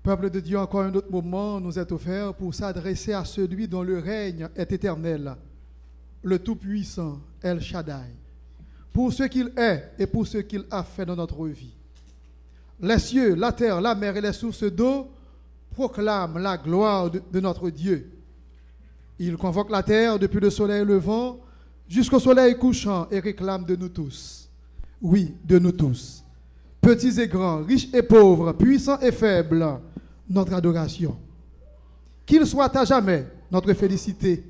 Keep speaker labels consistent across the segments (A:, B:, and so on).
A: Peuple de Dieu, encore un autre moment nous est offert pour s'adresser à celui dont le règne est éternel, le Tout-Puissant, El Shaddai, pour ce qu'il est et pour ce qu'il a fait dans notre vie. Les cieux, la terre, la mer et les sources d'eau proclament la gloire de notre Dieu. Il convoque la terre depuis le soleil levant jusqu'au soleil couchant et réclame de nous tous, oui, de nous tous, petits et grands, riches et pauvres, puissants et faibles, notre adoration. Qu'il soit à jamais notre félicité,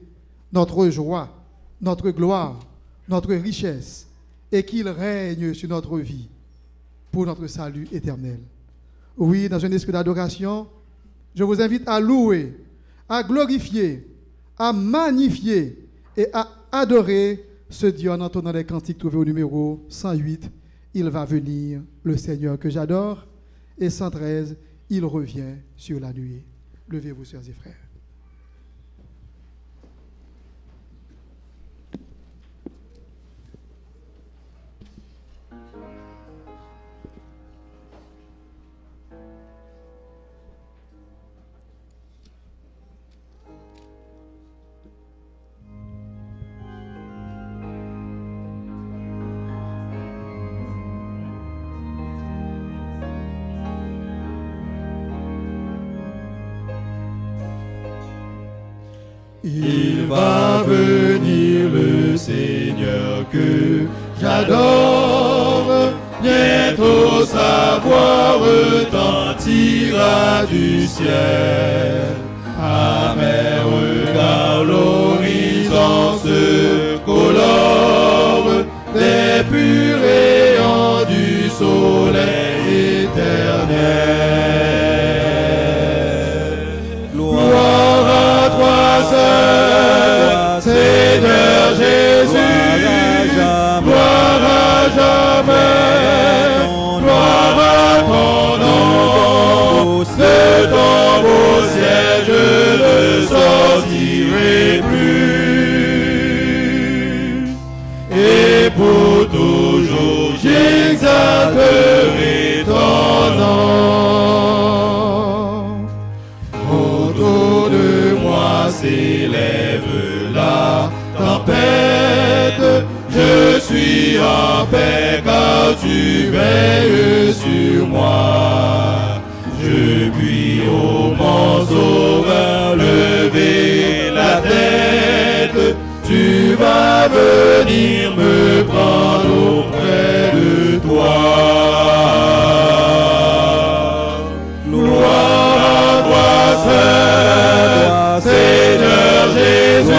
A: notre joie, notre gloire, notre richesse, et qu'il règne sur notre vie pour notre salut éternel. Oui, dans un esprit d'adoration, je vous invite à louer, à glorifier, à magnifier et à adorer ce Dieu en entendant les cantiques trouvés au numéro 108. Il va venir, le Seigneur que j'adore. Et 113, il revient sur la nuée. Levez-vous, sœurs et frères.
B: Il va venir le Seigneur que j'adore, bientôt sa voix retentira du ciel. À mes regards l'horizon se colore des purs rayons du soleil éternel. Seigneur Jésus, gloire à jamais, gloire à ton nom, de ton beau ciel je ne sortirai plus, et pour toujours j'exalterai ton nom. Autour de moi s'élève la tempête, je suis en paix car tu veilles sur moi. Je puis au mon sauveur lever la tête, tu vas venir me prendre auprès de toi. Gloire à toi seul, Seigneur Jésus.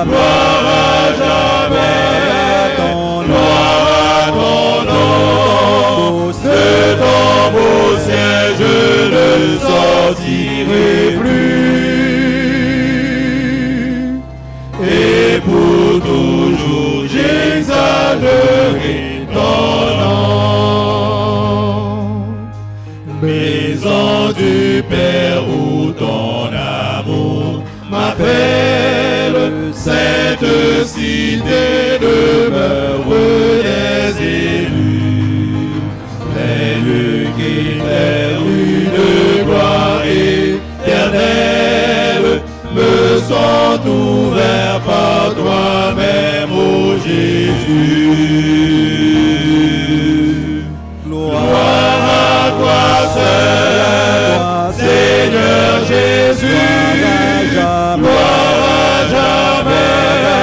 B: Gloire à jamais, gloire à ton nom, de ton beau ciel je ne sortirai plus, et pour toujours j'exalterai ton nom. Maison du Père où ton amour m'appelle, cette cité demeure des élus, les lieux qui éclairent une gloire éternelle me sont ouverts par toi-même, ô Jésus. Gloire à toi seul, Seigneur Jésus. Gloire à jamais,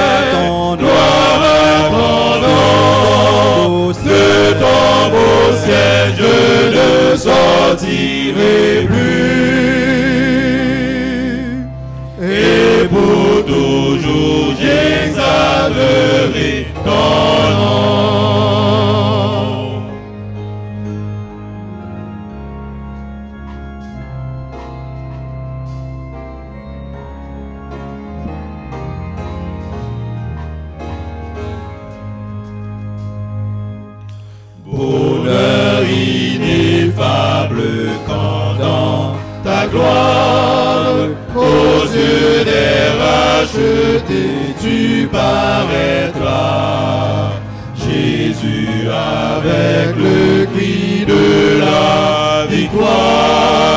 B: gloire à ton nom, de ton beau ciel je ne sortirai plus, et pour toujours j'exalterai ton nom. Bonheur ineffable quand dans ta gloire, aux yeux des rachetés, tu paraîtras. Jésus avec le cri de la victoire,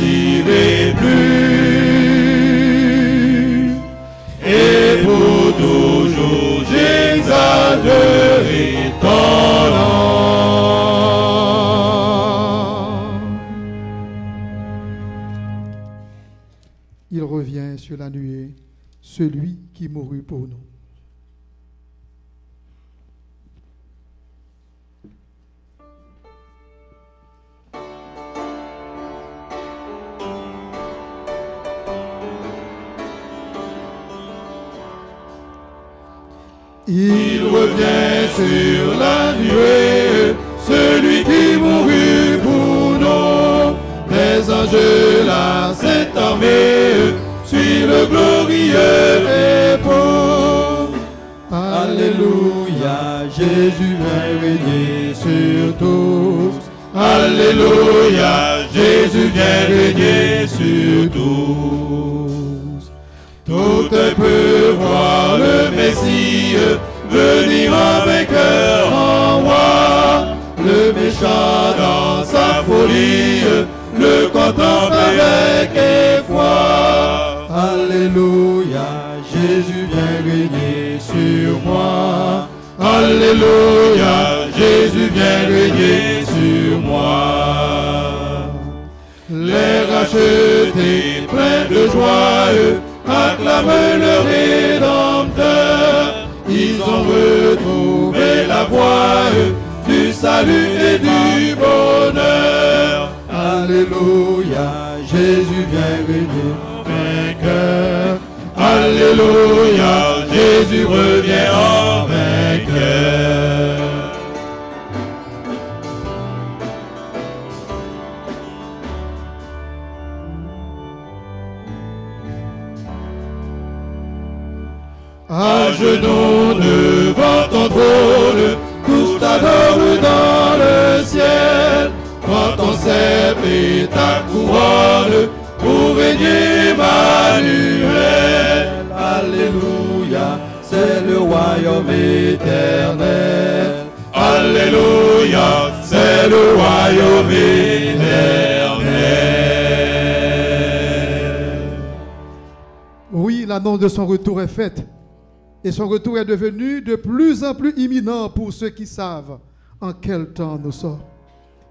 B: châtierai plus. Et pour toujours j'exalterai ton nom.
A: Il revient sur la nuée, celui qui mourut pour nous.
B: Il revient sur la nuée, celui qui mourut pour nous. Les anges, la sainte armée, suit le glorieux époux. Alléluia, Jésus vient régner sur tous. Alléluia, Jésus vient régner sur tous. Tout peut voir le Messie venir en vainqueur en roi. Le méchant dans sa folie le contemple avec effroi. Alléluia, Jésus vient régner sur moi. Alléluia, Jésus vient régner sur moi. Les rachetés pleins de joie acclament le Rédempteur. Ils ont retrouvé la voie du salut et du bonheur. Alléluia, Jésus vient régner vainqueur. Alléluia, Jésus revient en vainqueur. À genoux devant ton trône, tous t'adorent dans le ciel. Prends ton sceptre et ta couronne pour régner Emmanuel. Alléluia, c'est le royaume éternel. Alléluia, c'est le royaume éternel.
A: Oui, l'annonce de son retour est faite. Et son retour est devenu de plus en plus imminent pour ceux qui savent en quel temps nous sommes.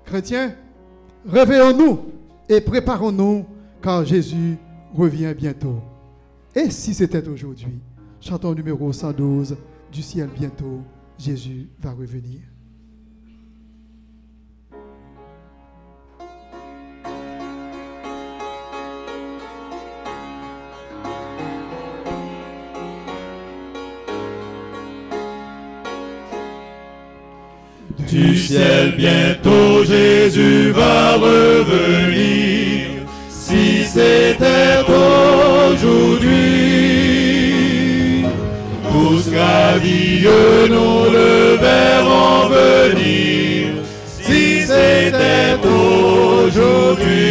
A: Chrétiens, réveillons-nous et préparons-nous car Jésus revient bientôt. Et si c'était aujourd'hui, chantons numéro 112, du ciel bientôt, Jésus va revenir.
B: Du ciel bientôt Jésus va revenir. Si c'était aujourd'hui, tous ravis nous le verrons venir. Si c'était aujourd'hui,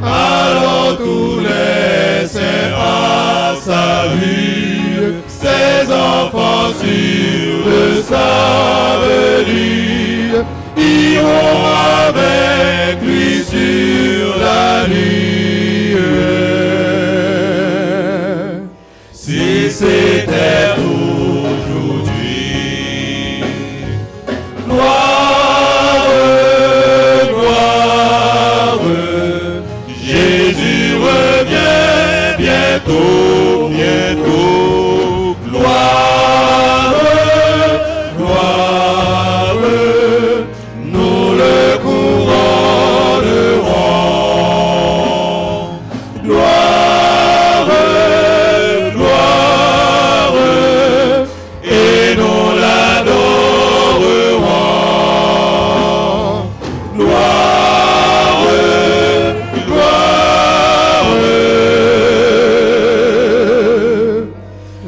B: alors tous les saints à sa vue, ses enfants sur sa venue, iront avec lui sur la nuée. Si c'était aujourd'hui, gloire, gloire, Jésus revient bientôt, bientôt, gloire, gloire, nous le couronnerons. Gloire, gloire, et nous l'adorerons. Gloire, gloire,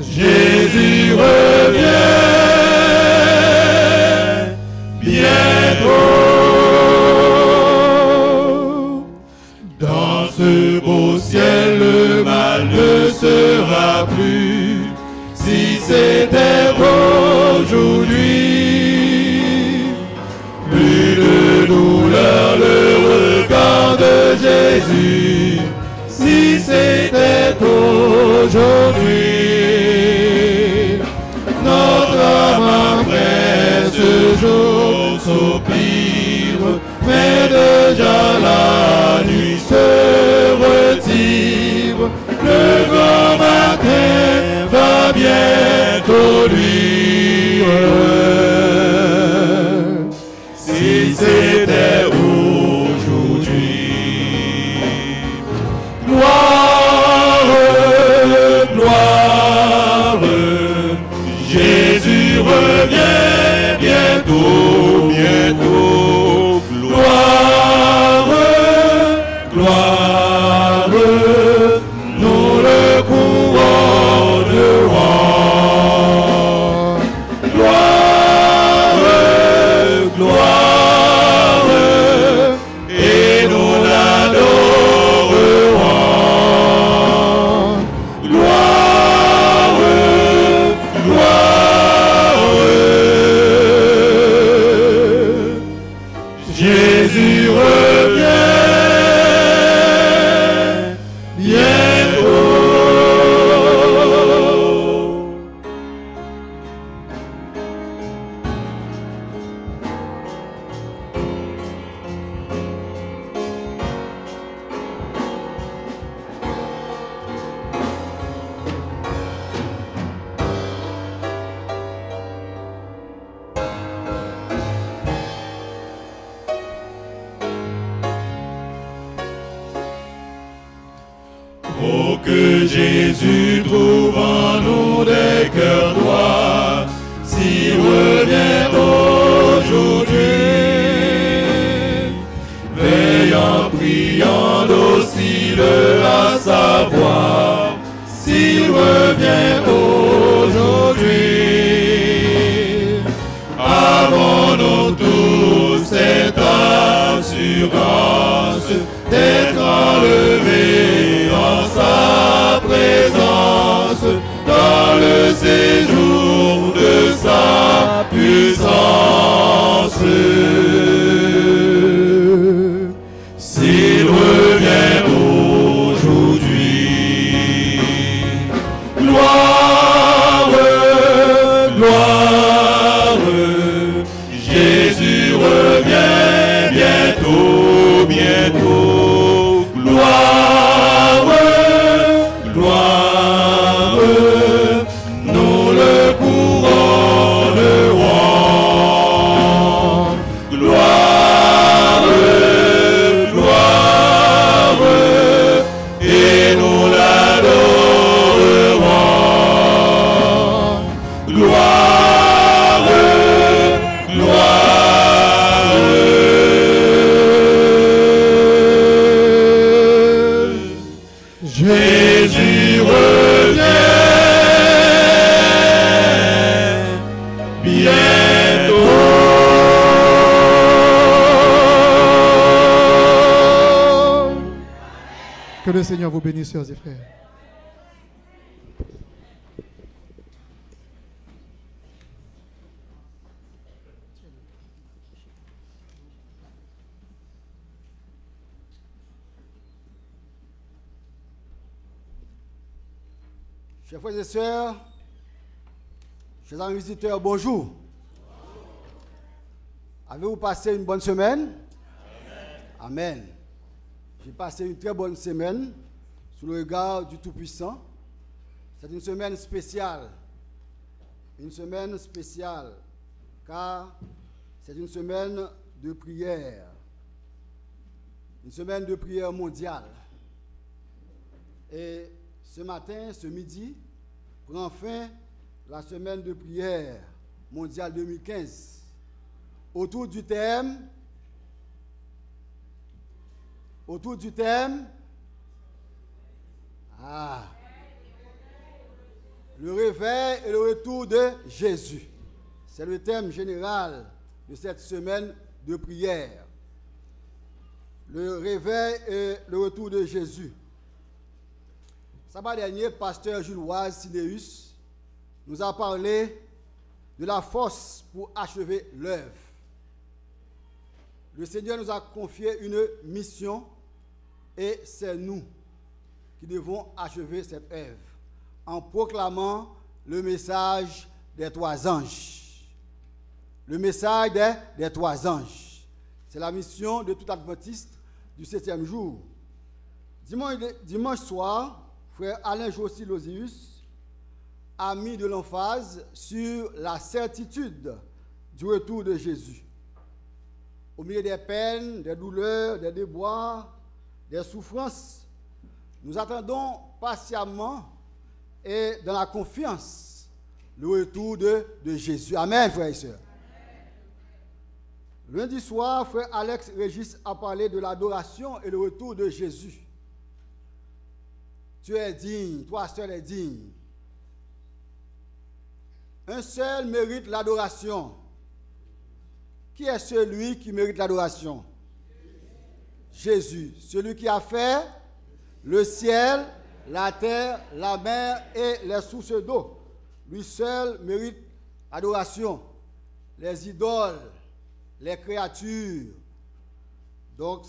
B: Jésus revient bientôt. Dans ce beau ciel, le mal ne sera plus. Si c'était aujourd'hui, plus de douleur, le regard Jésus, si c'était aujourd'hui, notre âme après ce jour soupire, mais déjà la nuit se retire, le grand matin va bientôt luire. Si c'était gloire, gloire, Jésus revient bientôt, bientôt. Gloire, gloire, nous le couronnerons. Gloire, gloire, et nous l'adorerons. Jésus revient bientôt. Oh, que Jésus trouve en nous des cœurs droits, s'il revient aujourd'hui, veillant, priant, docile à savoir, s'il revient aujourd'hui. Avons-nous tous cette assurance d'être enlevés en sa présence dans le séjour de sa puissance. S'il revient aujourd'hui, gloire, gloire, Jésus revient bientôt, bientôt. Gloire, gloire, nous le couronnerons. Gloire, gloire, et nous l'adorerons. Gloire, gloire. Jésus revient bientôt.
A: Que le Seigneur vous bénisse, sœurs et frères.
C: Chers frères et sœurs, chers amis visiteurs, bonjour. Avez-vous passé une bonne semaine? Amen. Amen. J'ai passé une très bonne semaine sous le regard du Tout-Puissant. C'est une semaine spéciale. Une semaine spéciale, car c'est une semaine de prière. Une semaine de prière mondiale. Et ce matin, ce midi, prend fin la semaine de prière mondiale 2015 autour du thème le réveil et le retour de Jésus. C'est le thème général de cette semaine de prière. Le réveil et le retour de Jésus. Samedi dernier, pasteur Jules Waz Sineus nous a parlé de la force pour achever l'œuvre. Le Seigneur nous a confié une mission Et c'est nous qui devons achever cette œuvre en proclamant le message des 3 anges. Le message des 3 anges. C'est la mission de tout adventiste du 7e jour. Dimanche soir, frère Alain Jossi Losius a mis de l'emphase sur la certitude du retour de Jésus. Au milieu des peines, des douleurs, des déboires, des souffrances, nous attendons patiemment et dans la confiance le retour de Jésus. Amen, frères et sœurs. Lundi soir, frère Alex Régis a parlé de l'adoration et le retour de Jésus. Tu es digne, toi seul es digne. Un seul mérite l'adoration. Qui est celui qui mérite l'adoration? Jésus, celui qui a fait le ciel, la terre, la mer et les sources d'eau. Lui seul mérite l'adoration. Les idoles, les créatures. Donc,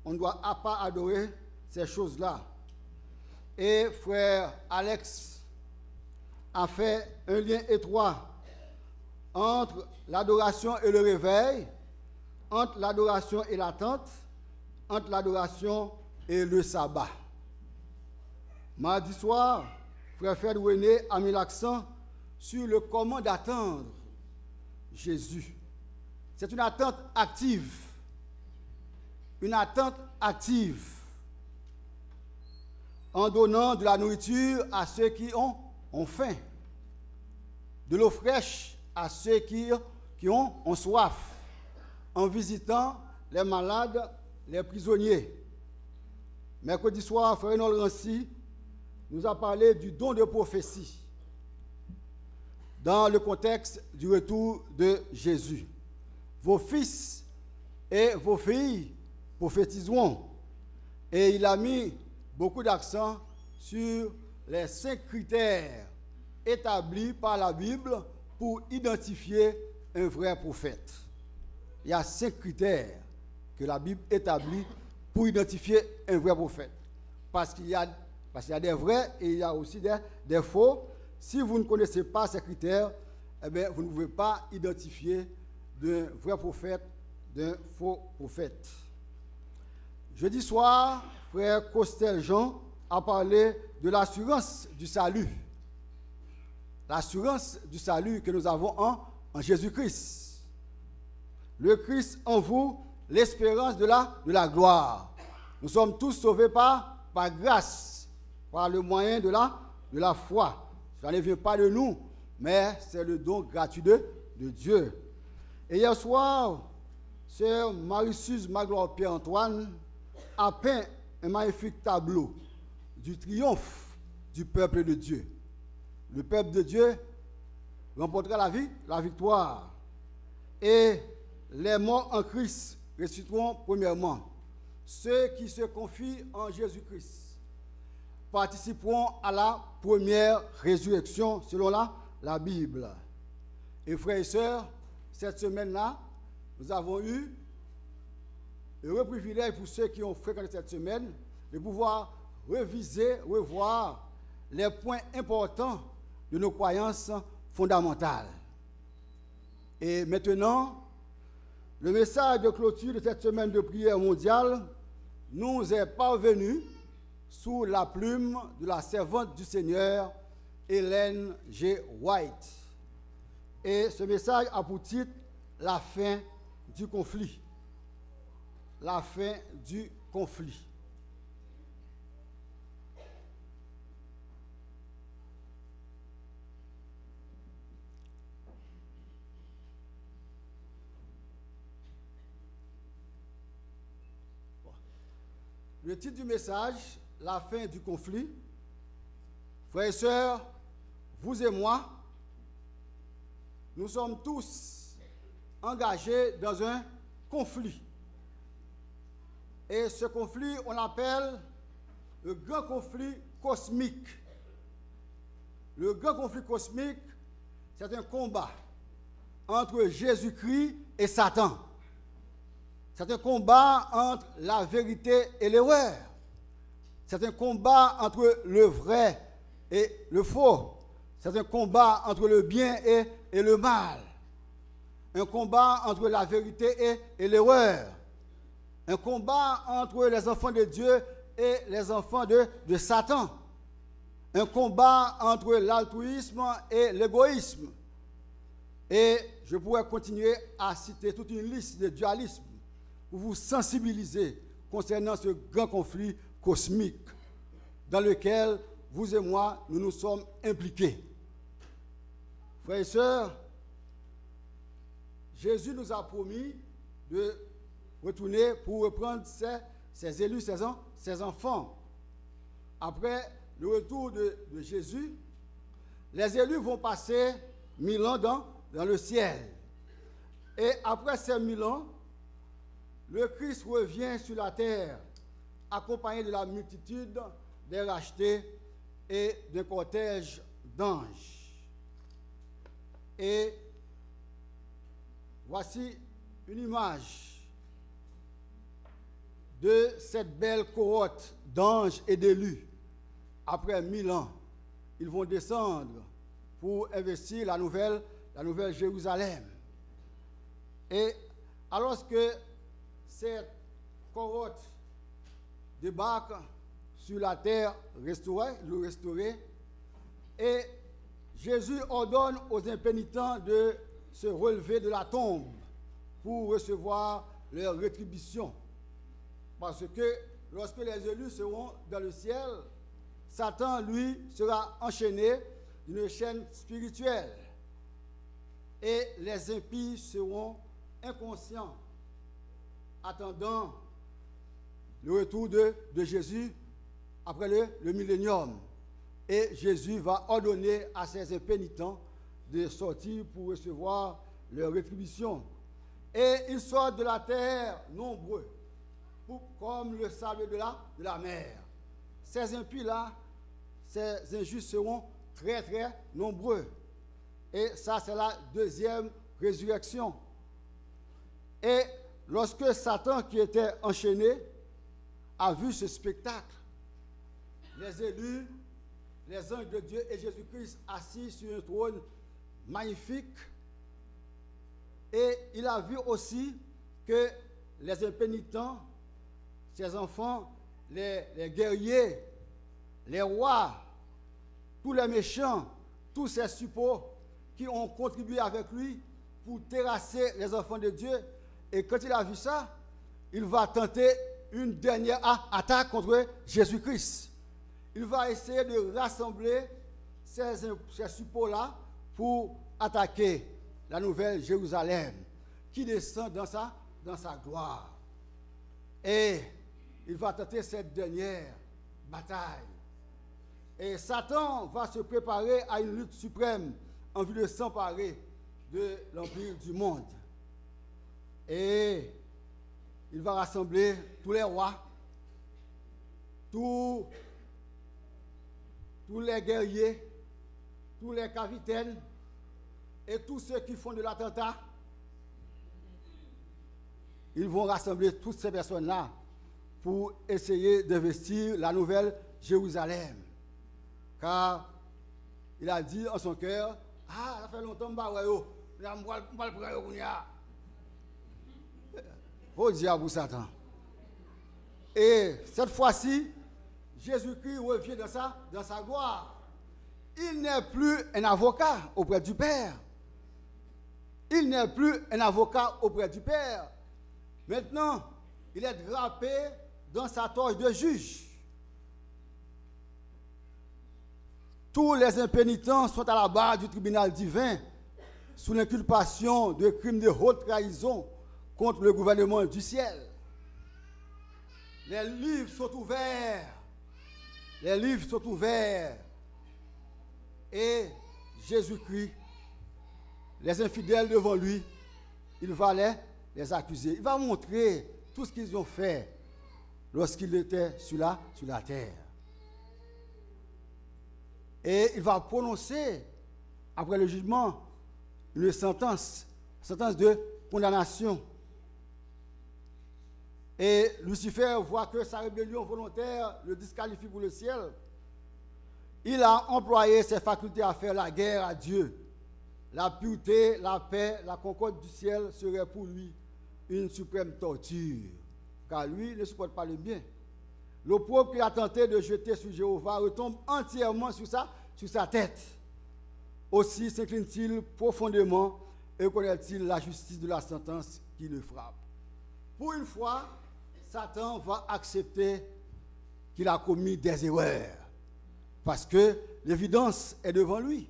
C: on ne doit pas adorer ces choses-là. Et frère Alex a fait un lien étroit entre l'adoration et le réveil, entre l'adoration et l'attente, entre l'adoration et le sabbat. Mardi soir, frère Fred René a mis l'accent sur le comment d'attendre Jésus. C'est une attente active. Une attente active. En donnant de la nourriture à ceux qui ont faim. De l'eau fraîche à ceux qui ont soif. En visitant les malades, les prisonniers. Mercredi soir, frère Renaud Rancy nous a parlé du don de prophétie dans le contexte du retour de Jésus. Vos fils et vos filles prophétiseront. Et il a mis beaucoup d'accent sur les 5 critères établis par la Bible pour identifier un vrai prophète. Il y a 5 critères que la Bible établit pour identifier un vrai prophète. Parce qu'il y a des vrais et il y a aussi des faux. Si vous ne connaissez pas ces critères, eh bien, vous ne pouvez pas identifier d'un vrai prophète, d'un faux prophète. Jeudi soir, frère Costel Jean a parlé de l'assurance du salut. L'assurance du salut que nous avons en Jésus-Christ. Le Christ en vous, l'espérance de la gloire. Nous sommes tous sauvés par grâce, par le moyen de la foi. Ça ne vient pas de nous, mais c'est le don gratuit de Dieu. Et hier soir, sœur Marie-Suze Magloire Pierre-Antoine a peint un magnifique tableau du triomphe du peuple de Dieu. Le peuple de Dieu remportera la victoire. Et les morts en Christ ressusciteront premièrement. Ceux qui se confient en Jésus-Christ participeront à la première résurrection selon la Bible. Et frères et sœurs, cette semaine-là, nous avons eu le heureux privilège pour ceux qui ont fréquenté cette semaine de pouvoir revoir les points importants de nos croyances fondamentales. Et maintenant, le message de clôture de cette semaine de prière mondiale nous est parvenu sous la plume de la servante du Seigneur, Hélène G. White. Et ce message a pour titre « La fin du conflit ». La fin du conflit. Le titre du message, la fin du conflit. Frères et sœurs, vous et moi, nous sommes tous engagés dans un conflit. Et ce conflit, on l'appelle le grand conflit cosmique. Le grand conflit cosmique, c'est un combat entre Jésus-Christ et Satan. C'est un combat entre la vérité et l'erreur. C'est un combat entre le vrai et le faux. C'est un combat entre le bien et le mal. Un combat entre la vérité et l'erreur. Un combat entre les enfants de Dieu et les enfants de Satan. Un combat entre l'altruisme et l'égoïsme. Et je pourrais continuer à citer toute une liste de dualismes pour vous sensibiliser concernant ce grand conflit cosmique dans lequel vous et moi, nous nous sommes impliqués. Frères et sœurs, Jésus nous a promis de retourner pour reprendre ses élus, ses enfants. Après le retour de Jésus, les élus vont passer 1000 ans dans le ciel. Et après ces 1000 ans, le Christ revient sur la terre, accompagné de la multitude des rachetés et d'un cortège d'anges. Et voici une image de cette belle cohorte d'anges et d'élus. Après 1000 ans, ils vont descendre pour investir la nouvelle Jérusalem. Et alors que cette cohorte débarque sur la terre restaurée, et Jésus ordonne aux impénitents de se relever de la tombe pour recevoir leur rétribution. Parce que lorsque les élus seront dans le ciel, Satan, lui, sera enchaîné d'une chaîne spirituelle. Et les impies seront inconscients, attendant le retour de Jésus après le millénium. Et Jésus va ordonner à ses impénitents de sortir pour recevoir leur rétribution. Et ils sortent de la terre nombreux, comme le sable de la mer. Ces impies-là, ces injustes seront très, très nombreux. Et ça, c'est la deuxième résurrection. Et lorsque Satan, qui était enchaîné, a vu ce spectacle, les élus, les anges de Dieu et Jésus-Christ assis sur un trône magnifique, et il a vu aussi que les impénitents, ses enfants, les guerriers, les rois, tous les méchants, tous ces suppôts qui ont contribué avec lui pour terrasser les enfants de Dieu. Et quand il a vu ça, il va tenter une dernière attaque contre Jésus-Christ. Il va essayer de rassembler ces suppôts-là pour attaquer la nouvelle Jérusalem qui descend dans sa gloire. Et il va tenter cette dernière bataille. Et Satan va se préparer à une lutte suprême en vue de s'emparer de l'empire du monde. Et il va rassembler tous les rois, tous les guerriers, tous les capitaines et tous ceux qui font de l'attentat. Ils vont rassembler toutes ces personnes-là pour essayer d'investir la nouvelle Jérusalem. Car il a dit en son cœur, ça fait longtemps que je ne vais pas au diable Satan. Et cette fois-ci, Jésus-Christ revient dans sa gloire. Il n'est plus un avocat auprès du Père. Il n'est plus un avocat auprès du Père. Maintenant, il est drapé dans sa toge de juge. Tous les impénitents sont à la barre du tribunal divin sous l'inculpation de crimes de haute trahison contre le gouvernement du ciel. Les livres sont ouverts. Les livres sont ouverts. Et Jésus-Christ, les infidèles devant lui, il va les accuser. Il va montrer tout ce qu'ils ont fait lorsqu'il était sur la terre. Et il va prononcer, après le jugement, une sentence de condamnation. Et Lucifer voit que sa rébellion volontaire le disqualifie pour le ciel. Il a employé ses facultés à faire la guerre à Dieu. La pureté, la paix, la concorde du ciel serait pour lui une suprême torture, car lui ne supporte pas le bien. L'opprobre qu'il a tenté de jeter sur Jéhovah retombe entièrement sur sa tête. Aussi s'incline-t-il profondément et connaît-il la justice de la sentence qui le frappe. Pour une fois, Satan va accepter qu'il a commis des erreurs, parce que l'évidence est devant lui.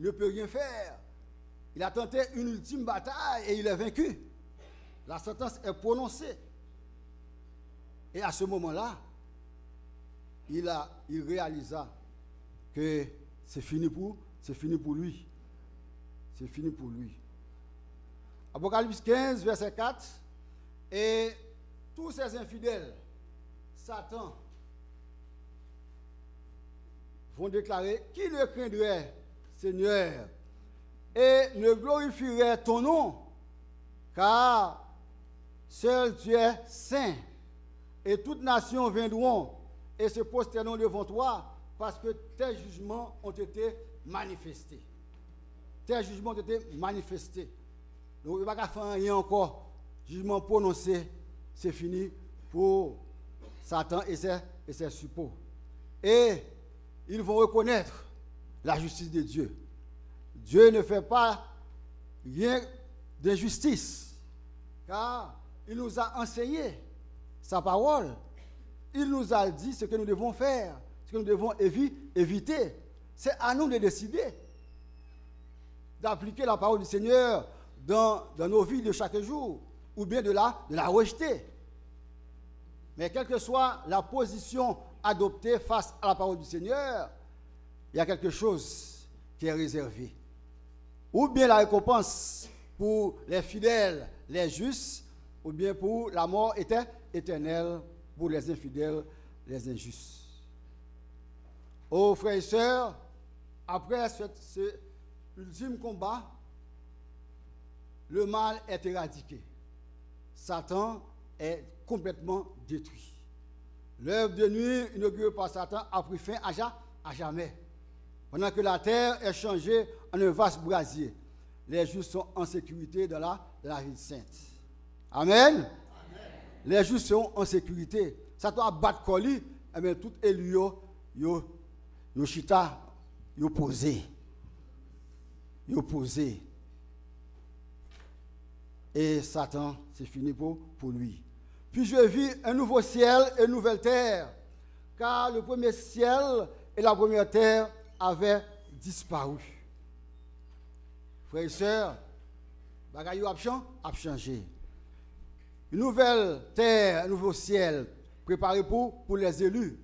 C: Il ne peut rien faire. Il a tenté une ultime bataille et il est vaincu. La sentence est prononcée. Et à ce moment-là, il réalisa que c'est fini pour lui. C'est fini pour lui. Apocalypse 15, verset 4. Et tous ces infidèles, Satan, vont déclarer: qui ne craindrait, Seigneur, et ne glorifierait ton nom, car seul tu es saint, et toutes nations viendront et se prosterneront devant toi, parce que tes jugements ont été manifestés. Tes jugements ont été manifestés. Donc, il n'y a pas qu'à faire rien encore. Jugement prononcé, c'est fini pour Satan et ses suppôts. Et ils vont reconnaître la justice de Dieu. Dieu ne fait pas rien d'injustice, car il nous a enseigné sa parole. Il nous a dit ce que nous devons faire, ce que nous devons éviter. C'est à nous de décider d'appliquer la parole du Seigneur dans nos vies de chaque jour, ou bien de la rejeter. Mais quelle que soit la position adoptée face à la parole du Seigneur, il y a quelque chose qui est réservé. Ou bien la récompense pour les fidèles, les justes, ou bien pour la mort éternelle pour les infidèles, les injustes. Oh frères et sœurs, après ce ultime combat, le mal est éradiqué. Satan est complètement détruit. L'œuvre de nuit inaugurée par Satan a pris fin à jamais. Pendant que la terre est changée en un vaste brasier, les justes sont en sécurité dans la ville sainte. Amen. Amen. Les justes sont en sécurité. Satan a battu colis, et bien tout élu yo chita, yo posé. Et Satan, c'est fini pour lui. Puis je vis un nouveau ciel et une nouvelle terre, car le premier ciel et la première terre avaient disparu. Frères et sœurs, bagaille a changé. Une nouvelle terre, un nouveau ciel, préparé pour les élus.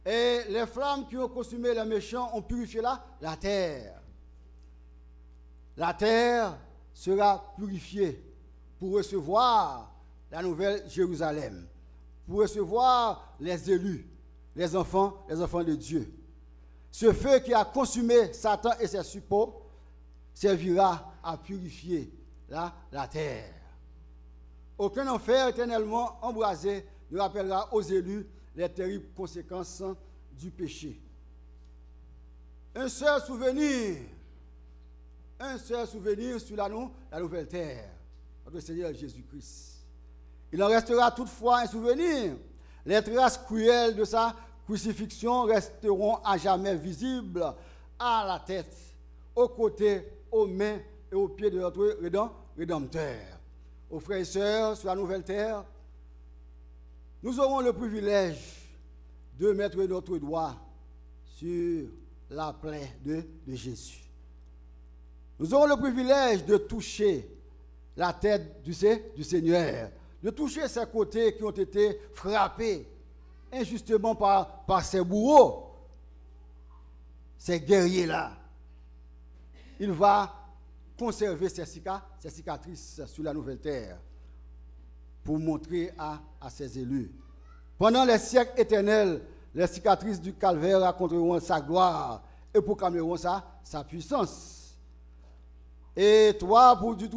C: Et les flammes qui ont consumé les méchants ont purifié la terre. La terre sera purifiée pour recevoir la nouvelle Jérusalem, pour recevoir les élus, les enfants de Dieu. Ce feu qui a consumé Satan et ses suppôts servira à purifier la terre. Aucun enfer éternellement embrasé ne rappellera aux élus les terribles conséquences du péché. Un seul souvenir sur la nouvelle terre, notre Seigneur Jésus-Christ. Il en restera toutefois un souvenir. Les traces cruelles de sa crucifixion resteront à jamais visibles à la tête, aux côtés, aux mains et aux pieds de notre Rédempteur. Aux frères et sœurs, sur la nouvelle terre, nous aurons le privilège de mettre notre doigt sur la plaie de Jésus. Nous aurons le privilège de toucher la tête du Seigneur, de toucher ses côtés qui ont été frappés injustement par ces bourreaux, ces guerriers-là. Il va conserver ces cicatrices sur la nouvelle terre pour montrer à ses élus. Pendant les siècles éternels, les cicatrices du calvaire raconteront sa gloire et proclameront sa puissance. Et toi, tour du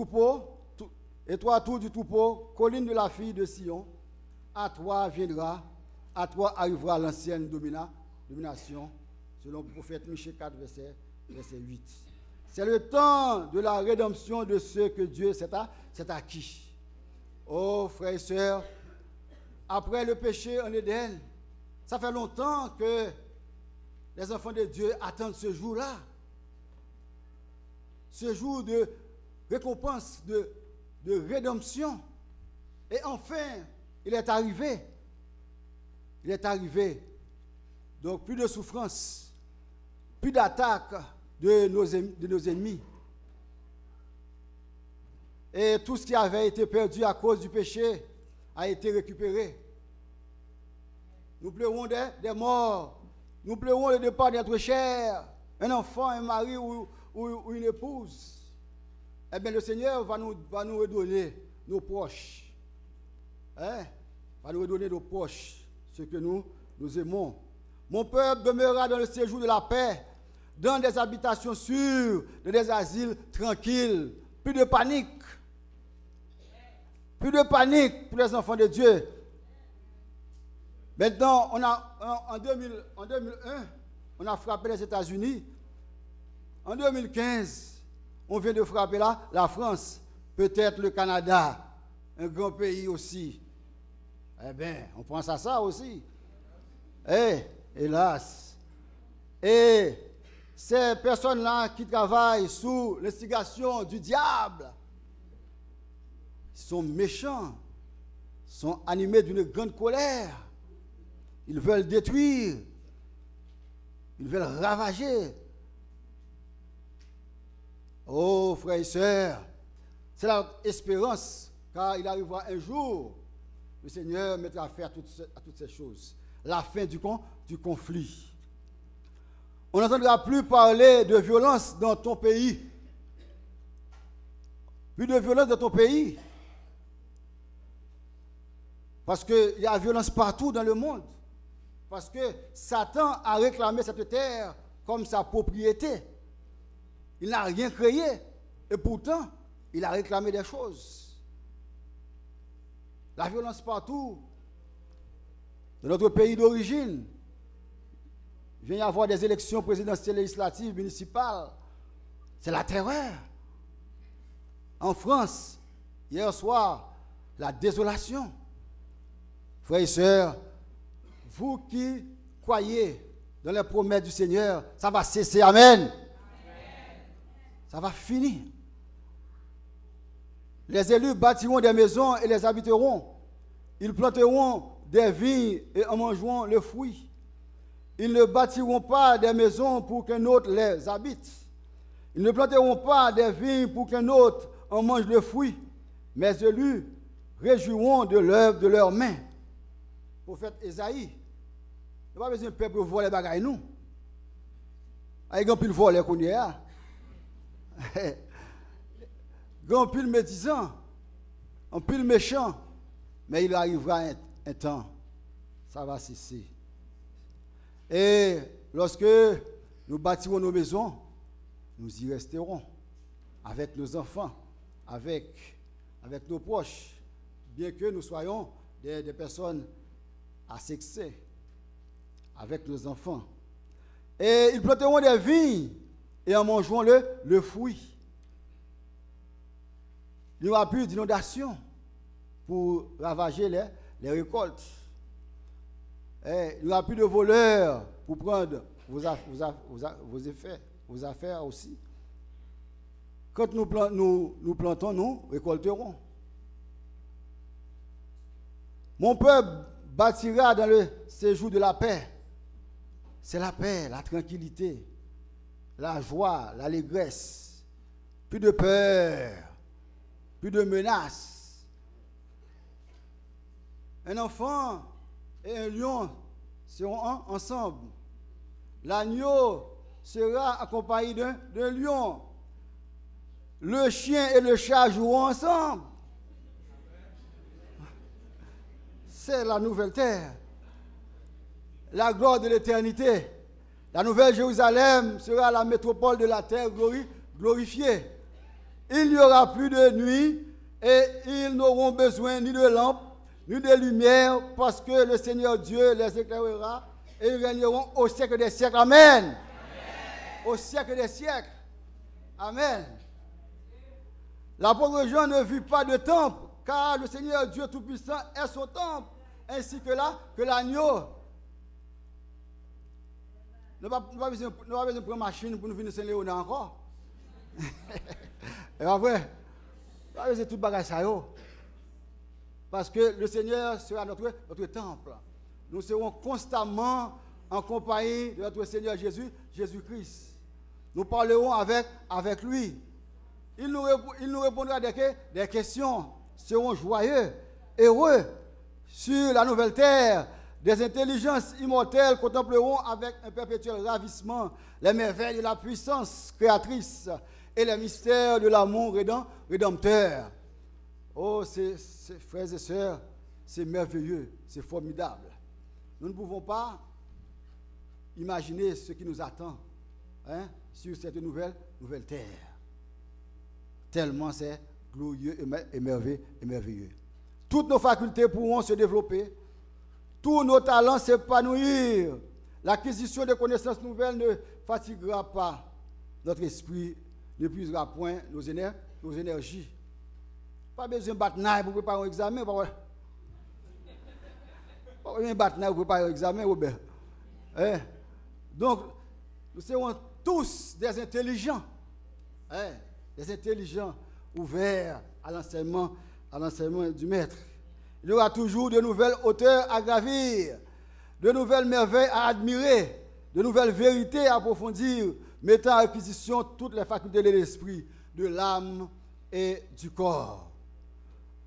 C: troupeau, colline de la fille de Sion, à toi viendra, à toi arrivera l'ancienne domination, selon le prophète Michée 4, verset 8. C'est le temps de la rédemption de ceux que Dieu s'est acquis. Oh, frères et sœurs, après le péché en Éden, ça fait longtemps que les enfants de Dieu attendent ce jour-là. Ce jour de récompense, de rédemption. Et enfin, il est arrivé. Il est arrivé. Donc, plus de souffrance, plus d'attaques de nos ennemis. Et tout ce qui avait été perdu à cause du péché a été récupéré. Nous pleurons des morts. Nous pleurons le départ de notre chair. Un enfant, un mari ou une épouse. Eh bien, le Seigneur va nous redonner nos proches. Va nous redonner nos proches, ce que nous aimons. Mon peuple demeurera dans le séjour de la paix, dans des habitations sûres, dans des asiles tranquilles. Plus de panique. Plus de panique pour les enfants de Dieu. Maintenant, en 2001, on a frappé les États-Unis. En 2015, on vient de frapper la France, peut-être le Canada, un grand pays aussi. Eh bien, on pense à ça aussi. Hélas. Et ces personnes-là qui travaillent sous l'instigation du diable sont méchants, sont animés d'une grande colère. Ils veulent détruire, ils veulent ravager. Oh, frères et sœurs, c'est notre espérance, car il arrivera un jour, le Seigneur mettra fin à toutes ces choses. La fin du conflit. On n'entendra plus parler de violence dans ton pays. Plus de violence dans ton pays. Parce qu'il y a violence partout dans le monde. Parce que Satan a réclamé cette terre comme sa propriété. Il n'a rien créé. Et pourtant, il a réclamé des choses. La violence partout. Dans notre pays d'origine, il vient y avoir des élections présidentielles, législatives, municipales. C'est la terreur. En France, hier soir, la désolation. Frères et sœurs, vous qui croyez dans les promesses du Seigneur, ça va cesser. Amen. Amen. Ça va finir. Les élus bâtiront des maisons et les habiteront. Ils planteront des vignes et en mangeront le fruit. Ils ne bâtiront pas des maisons pour qu'un autre les habite. Ils ne planteront pas des vignes pour qu'un autre en mange le fruit. Mes élus réjouiront de l'œuvre de leurs mains. Prophète Esaïe, il n'y a pas besoin de peuple pour voler les bagailles, nous. Il y a un pile volé qu'on y a. Grand pile médisant, un pile méchant, mais il arrivera un temps, ça va cesser. Et lorsque nous bâtirons nos maisons, nous y resterons avec nos enfants, avec nos proches, bien que nous soyons des personnes à sexe, avec nos enfants. Et ils planteront des vignes et en mangeront le fruit. Il n'y aura plus d'inondation pour ravager les récoltes. Et il n'y aura plus de voleurs pour prendre vos affaires aussi. Quand nous plantons, nous récolterons. Mon peuple bâtira dans le séjour de la paix. C'est la paix, la tranquillité, la joie, l'allégresse. Plus de peur, plus de menaces. Un enfant et un lion seront ensemble. L'agneau sera accompagné d'un lion. Le chien et le chat joueront ensemble. C'est la nouvelle terre. La gloire de l'éternité. La nouvelle Jérusalem sera la métropole de la terre glorifiée. Il n'y aura plus de nuit et ils n'auront besoin ni de lampe ni de lumière, parce que le Seigneur Dieu les éclairera et ils régneront au siècle des siècles. Amen. Amen. Au siècle des siècles. Amen. L'apôtre Jean ne vit pas de temple, car le Seigneur Dieu Tout-Puissant est son temple, ainsi que l'agneau. Nous n'avons pas besoin de prendre machine pour nous venir Saint-Léonard encore. Et après, nous avons besoin de tout bagage ça. Parce que le Seigneur sera notre temple. Nous serons constamment en compagnie de notre Seigneur Jésus-Christ. Nous parlerons avec lui. Il nous répondra des questions. Serons joyeux, heureux sur la nouvelle terre. Des intelligences immortelles contempleront avec un perpétuel ravissement les merveilles de la puissance créatrice et les mystères de l'amour rédempteur. Oh, frères et sœurs, c'est merveilleux, c'est formidable. Nous ne pouvons pas imaginer ce qui nous attend sur cette nouvelle terre. Tellement c'est glorieux et merveilleux. Toutes nos facultés pourront se développer. Tous nos talents s'épanouir. L'acquisition de connaissances nouvelles ne fatiguera pas notre esprit, n'épuisera point nos énergies. Pas besoin de battre pour préparer un examen. Pas besoin de battre pour préparer un examen, Robert. Donc, nous serons tous des intelligents. Des intelligents ouverts à l'enseignement du Maître. Il y aura toujours de nouvelles hauteurs à gravir, de nouvelles merveilles à admirer, de nouvelles vérités à approfondir, mettant à acquisition toutes les facultés de l'esprit, de l'âme et du corps.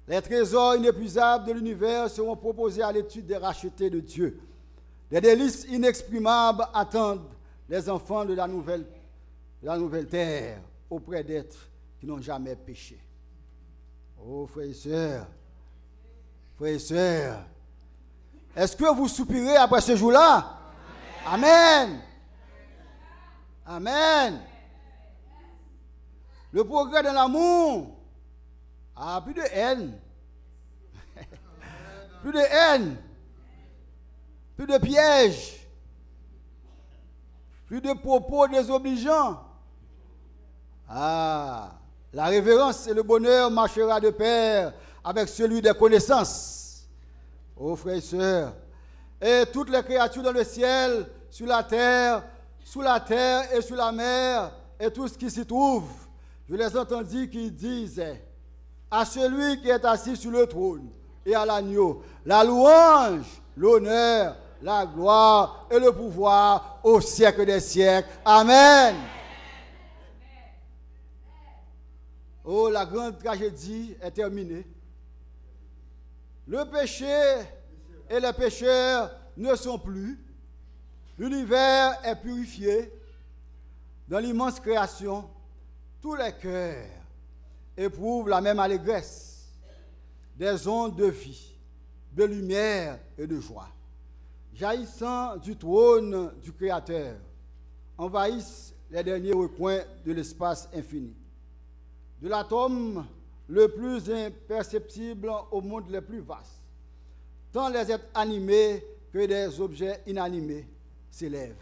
C: Les trésors inépuisables de l'univers seront proposés à l'étude des rachetés de Dieu. Des délices inexprimables attendent les enfants de la nouvelle terre auprès d'êtres qui n'ont jamais péché. Oh, frères et sœurs, est-ce que vous soupirez après ce jour-là? Amen. Amen. Le progrès de l'amour. Plus de haine. Plus de haine. Plus de pièges. Plus de propos désobligeants. La révérence et le bonheur marchera de pair avec celui des connaissances. Oh frères et sœurs, et toutes les créatures dans le ciel, sur la terre et sur la mer, et tout ce qui s'y trouve, je les entendis qui disaient à celui qui est assis sur le trône et à l'agneau, la louange, l'honneur, la gloire et le pouvoir au siècle des siècles. Amen. Oh, la grande tragédie est terminée. Le péché et les pécheurs ne sont plus. L'univers est purifié. Dans l'immense création, tous les cœurs éprouvent la même allégresse, des ondes de vie, de lumière et de joie, jaillissant du trône du Créateur, envahissent les derniers recoins de l'espace infini. De l'atome le plus imperceptible au monde le plus vaste, tant les êtres animés que des objets inanimés s'élèvent.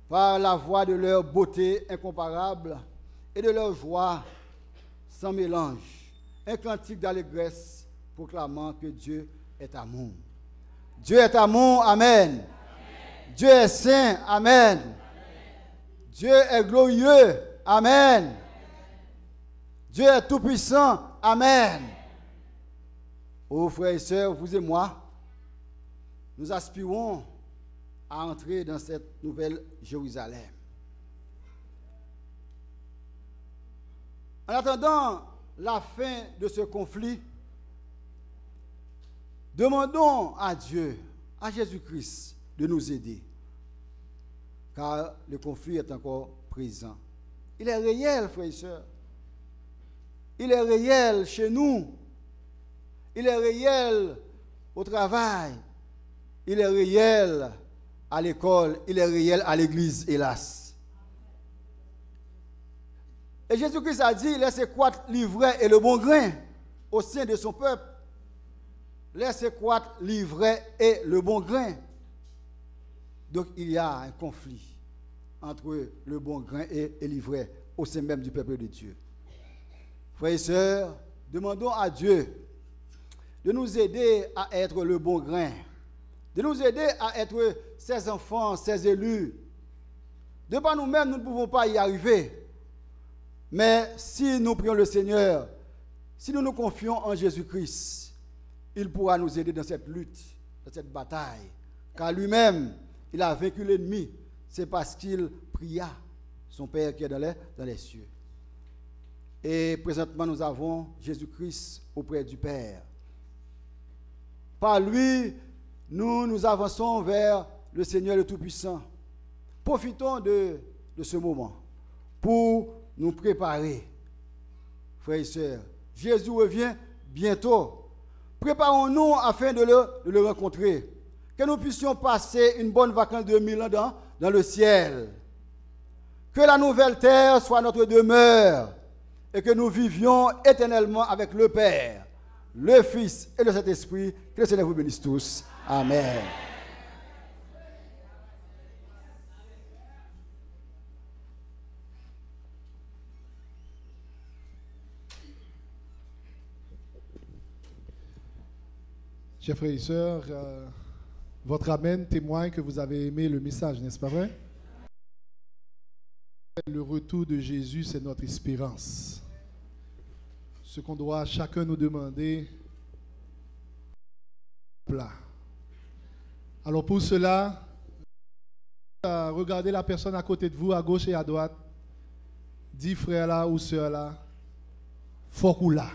C: Par la voix de leur beauté incomparable et de leur joie sans mélange, un cantique d'allégresse proclamant que Dieu est amour. Dieu est amour, amen. Amen. Dieu est saint, amen. Amen. Dieu est glorieux, amen. Dieu est tout-puissant. Amen. Oh frères et sœurs, vous et moi, nous aspirons à entrer dans cette nouvelle Jérusalem. En attendant la fin de ce conflit, demandons à Dieu, à Jésus-Christ, de nous aider. Car le conflit est encore présent. Il est réel, frères et sœurs. Il est réel chez nous. Il est réel au travail. Il est réel à l'école. Il est réel à l'église, hélas. Et Jésus-Christ a dit, laissez croître l'ivraie et le bon grain au sein de son peuple. laissez croître l'ivraie et le bon grain. Donc il y a un conflit entre le bon grain et l'ivraie au sein même du peuple de Dieu. Frères et sœurs, demandons à Dieu de nous aider à être le bon grain, de nous aider à être ses enfants, ses élus. De par nous-mêmes, nous ne pouvons pas y arriver. Mais si nous prions le Seigneur, si nous nous confions en Jésus-Christ, il pourra nous aider dans cette lutte, dans cette bataille. Car lui-même, il a vaincu l'ennemi. C'est parce qu'il pria son Père qui est dans les cieux. Et présentement, nous avons Jésus-Christ auprès du Père. Par lui, nous avançons vers le Seigneur le Tout-Puissant. Profitons de ce moment pour nous préparer. Frères et sœurs, Jésus revient bientôt. Préparons-nous afin de le rencontrer. Que nous puissions passer une bonne vacance de 1000 ans dans le ciel. Que la nouvelle terre soit notre demeure et que nous vivions éternellement avec le Père, le Fils et le Saint-Esprit. Que le Seigneur vous bénisse tous. Amen.
A: Chers frères et sœurs, votre amen témoigne que vous avez aimé le message, n'est-ce pas vrai? Le retour de Jésus, c'est notre espérance. Ce qu'on doit chacun nous demander, plat. Alors pour cela, regardez la personne à côté de vous, à gauche et à droite. Dis frère là ou sœur là, faut ou là.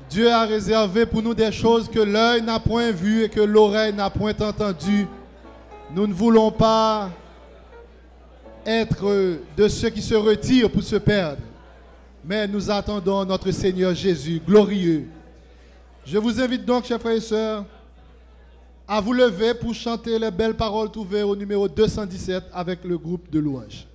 A: Dieu a réservé pour nous des choses que l'œil n'a point vues et que l'oreille n'a point entendues. Nous ne voulons pas être de ceux qui se retirent pour se perdre, mais nous attendons notre Seigneur Jésus, glorieux. Je vous invite donc, chers frères et sœurs, à vous lever pour chanter les belles paroles trouvées au numéro 217 avec le groupe de louanges.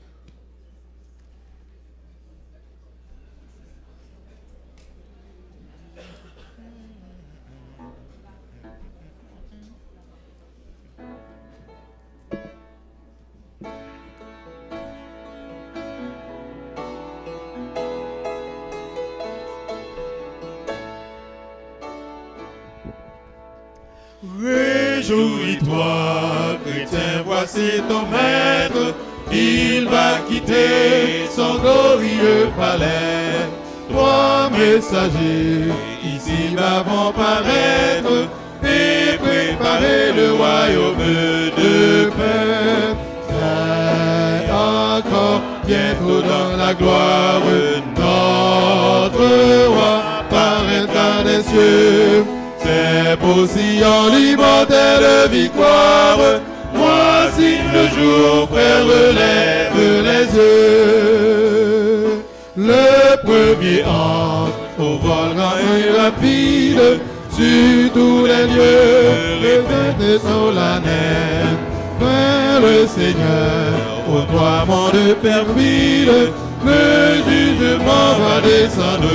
B: Réjouis-toi, chrétien, voici ton maître. Il va quitter son glorieux palais. Trois messagers ici-bas vont paraître et préparer le royaume de paix. Et encore bientôt dans la gloire, notre roi paraîtra des cieux. C'est aussi en l'immortelle victoire. Voici le jour, frère, relève les yeux. Le premier entre au vol grand et rapide, sur tous les lieux, répété solennel. Vers le Seigneur, aux trois mondes perfides, le jugement va descendre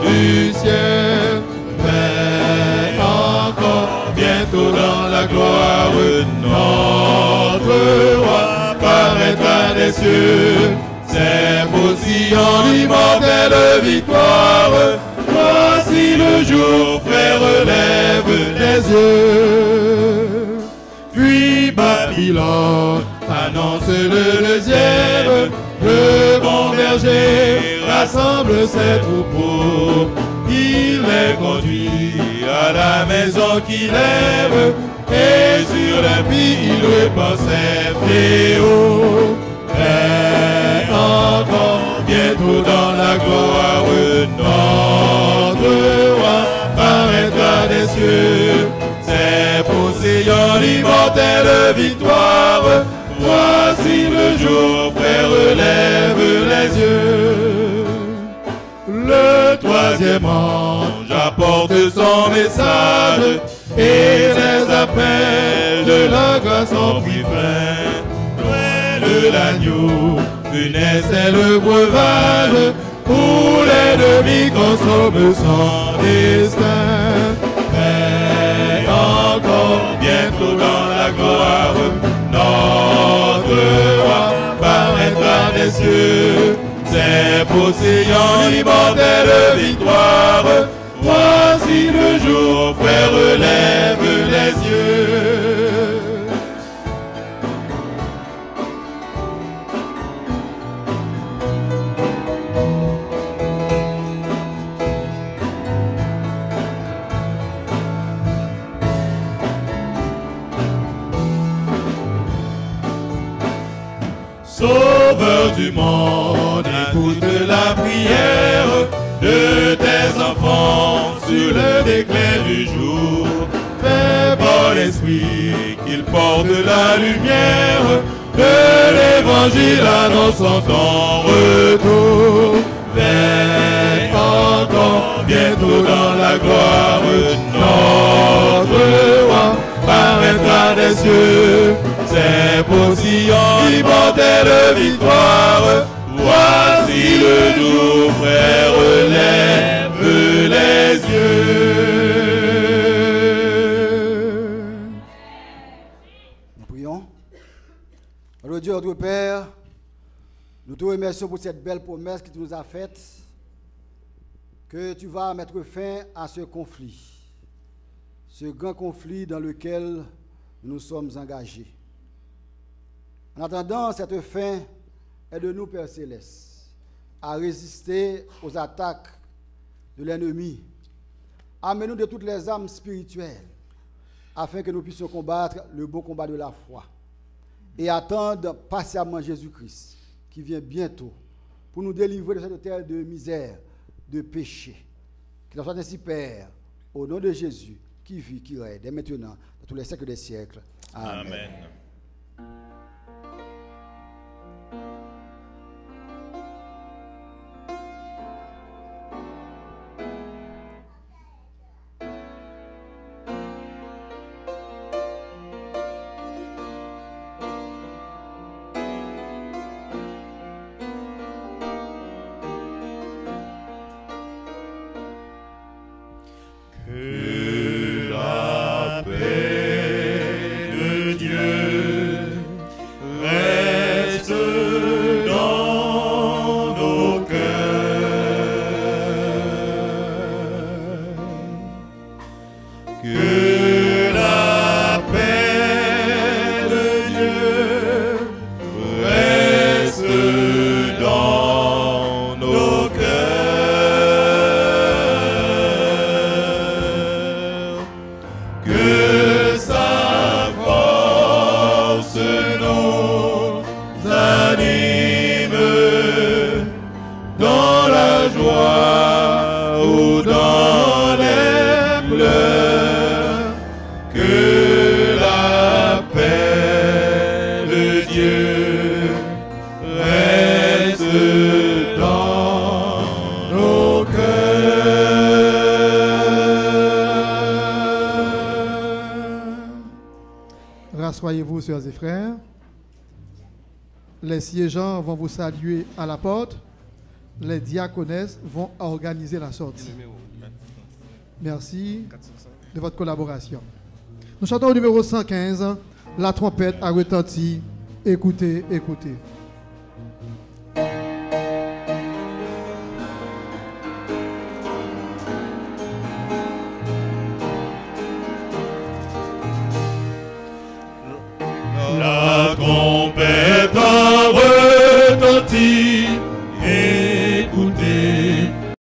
B: du ciel. Mais encore bientôt dans la gloire, notre roi paraîtra des cieux. C'est aussi en l'immortelle victoire. Voici le jour, frère, lève les yeux. Puis Babylone annonce le deuxième. Le bon berger rassemble ses troupeaux. Il les conduit à la maison qu'il aime, et sur l'impie il répand ses fléaux. Mais encore bientôt dans la gloire, notre roi paraîtra des cieux. C'est possédant l'immortelle victoire. Voici le jour, frère, lève les yeux. Le troisième ange apporte son message et les appels de la grâce ont pris fin. Loin de l'agneau, funeste est le breuvage, où l'ennemi consomme son destin. Mais encore bientôt dans la gloire, notre roi paraîtra des cieux. C'est possédant immortelle victoire. Voici le jour, frère, lève les yeux. Sauveur du monde, écoute la prière de tes enfants sur le déclin du jour. Fais par l'esprit qu'ils portent la lumière de l'évangile annonçant ton retour. Veille encore bientôt dans la gloire, notre roi paraîtra des cieux. C'est possédant immortelle victoire. Voici le jour, frère, lève les yeux.
C: Nous prions. Alors Dieu, notre Père, nous te remercions pour cette belle promesse que tu nous as faite, que tu vas mettre fin à ce conflit, ce grand conflit dans lequel nous sommes engagés. En attendant cette fin, aide-nous, Père Céleste, à résister aux attaques de l'ennemi. Amène-nous de toutes les âmes spirituelles, afin que nous puissions combattre le beau combat de la foi et attendre patiemment Jésus-Christ, qui vient bientôt, pour nous délivrer de cette terre de misère, de péché. Qu'il en soit ainsi, Père, au nom de Jésus, qui vit, qui règne, dès maintenant, dans tous les siècles des siècles. Amen.
B: Amen. Que la paix de Dieu reste dans nos cœurs. Que la paix de Dieu reste dans nos cœurs. Que sa force nous anime dans la joie ou dans les pleurs. Que la paix de Dieu reste dans nos cœurs.
A: Rassoyez-vous, sœurs et frères. Les siégeants vont vous saluer à la porte. Les diaconesses vont organiser la sortie. Merci de votre collaboration. Nous chantons au numéro 115. La trompette a retenti. Écoutez, écoutez.